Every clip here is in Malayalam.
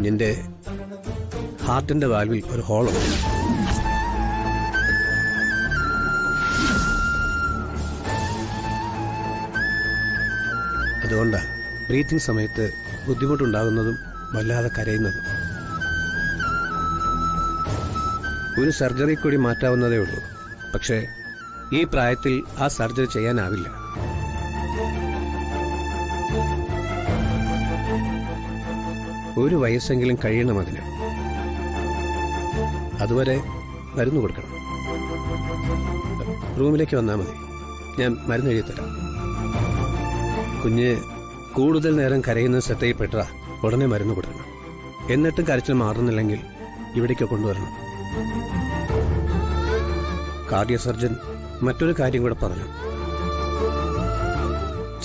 കുഞ്ഞിന്റെ ഹാർട്ടിന്റെ വാൽവിൽ ഒരു ഹോളുണ്ട്. അതുകൊണ്ടാണ് ബ്രീത്തിങ് സമയത്ത് ബുദ്ധിമുട്ടുണ്ടാകുന്നതും വല്ലാതെ കരയുന്നതും. ഒരു സർജറി കൂടി മാറ്റാവുന്നതേ ഉള്ളൂ. പക്ഷേ ഈ പ്രായത്തിൽ ആ സർജറി ചെയ്യാനാവില്ല. ഒരു വയസ്സെങ്കിലും കഴിയണം അതിന്. അതുവരെ മരുന്ന് കൊടുക്കണം. റൂമിലേക്ക് വന്നാൽ മതി, ഞാൻ മരുന്ന് എഴുതിത്തരാം. കുഞ്ഞ് കൂടുതൽ നേരം കരയുന്ന ശ്രദ്ധയിൽപ്പെട്ടാ ഉടനെ മരുന്ന് കൊടുക്കണം. എന്നിട്ടും കരച്ചിൽ മാറുന്നില്ലെങ്കിൽ ഇവിടേക്ക് കൊണ്ടുവരണം. കാർഡിയോ സർജൻ മറ്റൊരു കാര്യം കൂടെ പറഞ്ഞു.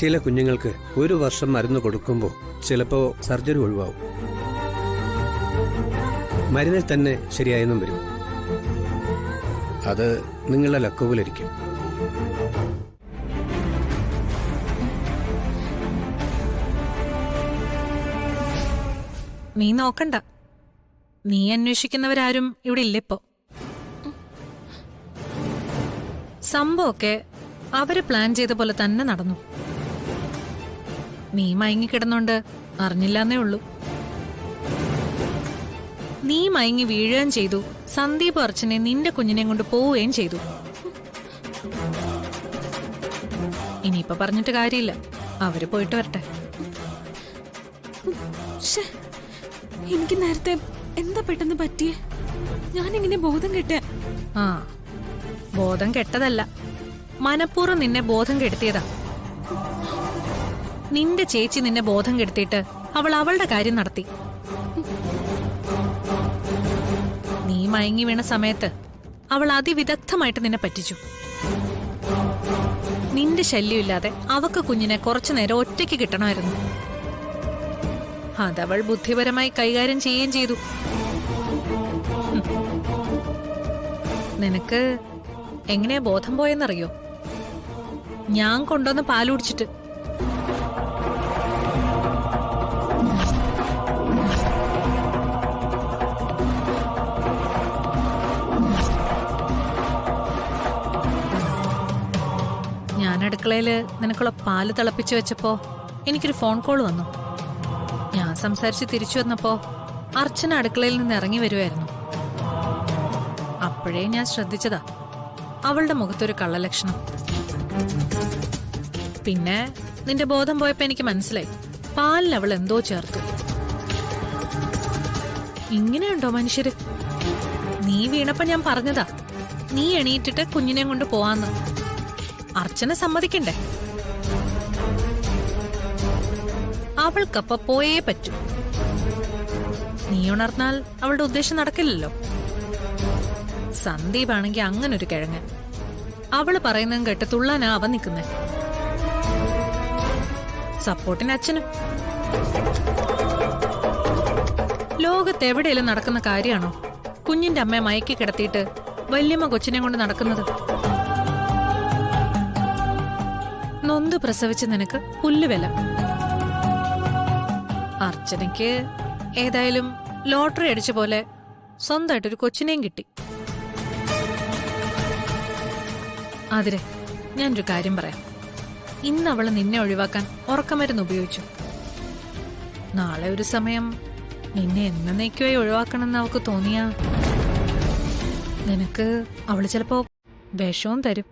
ചില കുഞ്ഞുങ്ങൾക്ക് 1 വർഷം മരുന്ന് കൊടുക്കുമ്പോൾ ചിലപ്പോൾ സർജറി ഒഴിവാകും. മരുന്നിൽ തന്നെ ശരിയായെന്നും വരും. അത് നിങ്ങളുടെ ലക്കുവിലിരിക്കും. നീ നോക്കണ്ട. നീ അന്വേഷിക്കുന്നവരാരും ഇവിടെ ഇല്ലിപ്പോ. സംഭവമൊക്കെ അവര് പ്ലാൻ ചെയ്ത പോലെ തന്നെ നടന്നു. നീ മയങ്ങിക്കിടന്നോണ്ട് അറിഞ്ഞില്ലെന്നേ ഉള്ളൂ. നീ മയങ്ങി വീഴുകയും ചെയ്തു. സന്ദീപ് അർച്ചനെ നിന്റെ കുഞ്ഞിനെ കൊണ്ട് പോവുകയും ചെയ്തു. ഇനിയിപ്പൊ പറഞ്ഞിട്ട് കാര്യമില്ല. അവര് പോയിട്ട് വരട്ടെ. എനിക്ക് നേരത്തെ എന്താ പെട്ടെന്ന് പറ്റിയേ? ഞാനിങ്ങനെ ബോധം കെട്ടേ? ആ, ബോധം കെട്ടതല്ല, മനഃപൂർവ്വം നിന്നെ ബോധം കെടുത്തിയതാ. നിന്റെ ചേച്ചി നിന്നെ ബോധം കെടുത്തിയിട്ട് അവൾ അവളുടെ കാര്യം നടത്തി. നീ മയങ്ങി വീണ സമയത്ത് അവൾ അതിവിദഗ്ധമായിട്ട് നിന്നെ പറ്റിച്ചു. നിന്റെ ശല്യമില്ലാതെ അവക്ക് കുഞ്ഞിനെ കുറച്ചു നേരം ഒറ്റയ്ക്ക് കിട്ടണമായിരുന്നു. അതവൾ ബുദ്ധിപരമായി കൈകാര്യം ചെയ്യുകയും ചെയ്തു. നിനക്ക് എങ്ങനെയാ ബോധം പോയെന്നറിയോ? ഞാൻ കൊണ്ടുവന്ന് പാല് കുടിച്ചിട്ട്. ഞാൻ അടുക്കളയില് നിനക്കുള്ള പാല് തിളപ്പിച്ചു വെച്ചപ്പോ എനിക്കൊരു ഫോൺ കോൾ വന്നു. ഞാൻ സംസാരിച്ച് തിരിച്ചു വന്നപ്പോ അർച്ചന അടുക്കളയിൽ നിന്ന് ഇറങ്ങി വരുമായിരുന്നു. അപ്പോഴേ ഞാൻ ശ്രദ്ധിച്ചതാ അവളുടെ മുഖത്തൊരു കള്ളലക്ഷണം. പിന്നെ നിന്റെ ബോധം പോയപ്പോ എനിക്ക് മനസ്സിലായി, പാലിൽ അവൾ എന്തോ ചേർത്തു. ഇങ്ങനെയുണ്ടോ മനുഷ്യര്? നീ വീണപ്പോ ഞാൻ പറഞ്ഞതാ, നീ എണീറ്റിട്ട് കുഞ്ഞിനെ കൊണ്ട് പോവാന്ന്. അർച്ചന സമ്മതിക്കണ്ടേ? അവൾക്കപ്പ പോയേ പറ്റൂ. നീ ഉണർന്നാൽ അവളുടെ ഉദ്ദേശം നടക്കില്ലല്ലോ. സന്ദീപ് ആണെങ്കി അങ്ങനൊരു കിഴങ്ങൻ. അവള് പറയുന്നതും കേട്ട് തുള്ളാനാ അവൻ നിൽക്കുന്നേ. സപ്പോർട്ടിന് അച്ഛനും. ലോകത്തെവിടെയെങ്കിലും നടക്കുന്ന കാര്യമാണോ കുഞ്ഞിന്റെ അമ്മയെ മയക്കി കിടത്തിയിട്ട് വല്യമ്മ കൊച്ചിനെ കൊണ്ട് നടക്കുന്നത്? നൊന്ത് പ്രസവിച്ച് നിനക്ക് പുല്ലുവില. അർച്ചനയ്ക്ക് ഏതായാലും ലോട്ടറി അടിച്ച പോലെ സ്വന്തമായിട്ടൊരു കൊച്ചിനെയും കിട്ടി. അതിരെ, ഞാനൊരു കാര്യം പറയാം. ഇന്ന് അവള് നിന്നെ ഒഴിവാക്കാൻ ഉറക്കമരുന്ന് ഉപയോഗിച്ചു. നാളെ ഒരു സമയം നിന്നെ എന്നേക്കുമായി ഒഴിവാക്കണമെന്ന് അവൾക്ക് തോന്നിയാ നിനക്ക് അവള് ചിലപ്പോ വിഷവും തരും.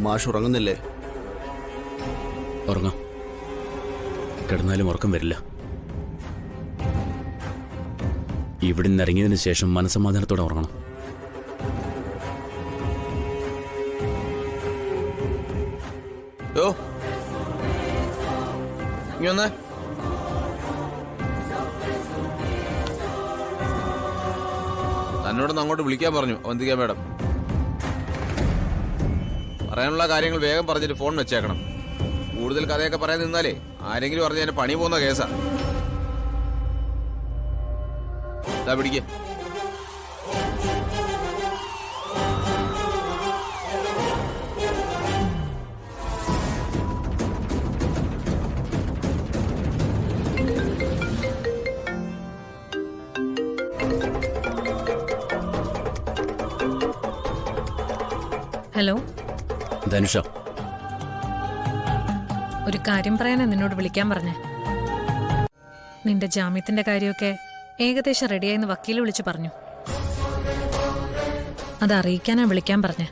മാഷ് ഉറങ്ങുന്നില്ലേ? ഉറങ്ങാം. കിടന്നാലും ഉറക്കം വരില്ല. ഇവിടുന്ന് ഇറങ്ങിയതിനു ശേഷം മനസ്സമാധാനത്തോടെ ഉറങ്ങണം. ഇങ്ങൊന്ന് തന്നോടൊന്ന് അങ്ങോട്ട് വിളിക്കാൻ പറഞ്ഞു അവന്തിക മാഡം. പറയാനുള്ള കാര്യങ്ങൾ വേഗം പറഞ്ഞിട്ട് ഫോൺ വെച്ചേക്കണം. കൂടുതൽ കഥയൊക്കെ പറയാൻ നിന്നാലേ ആരെങ്കിലും പറഞ്ഞ എന്നെ പണി പോകുന്ന കേസാ. ഇതാ പിടിക്ക്. ഹലോ ധനുഷ, ഒരു കാര്യം പറയാനാ നിന്നോട് വിളിക്കാൻ പറഞ്ഞേ. നിന്റെ ജാമ്യത്തിന്റെ കാര്യമൊക്കെ ഏകദേശം റെഡിയായെന്ന് വക്കീല് വിളിച്ചു പറഞ്ഞു. അത് അറിയിക്കാനാ വിളിക്കാൻ പറഞ്ഞേ.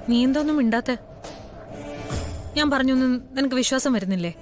നീ എന്തോന്നും മിണ്ടാത്തെ? ഞാൻ പറഞ്ഞൊന്നും നിനക്ക് വിശ്വാസം വരുന്നില്ലേ?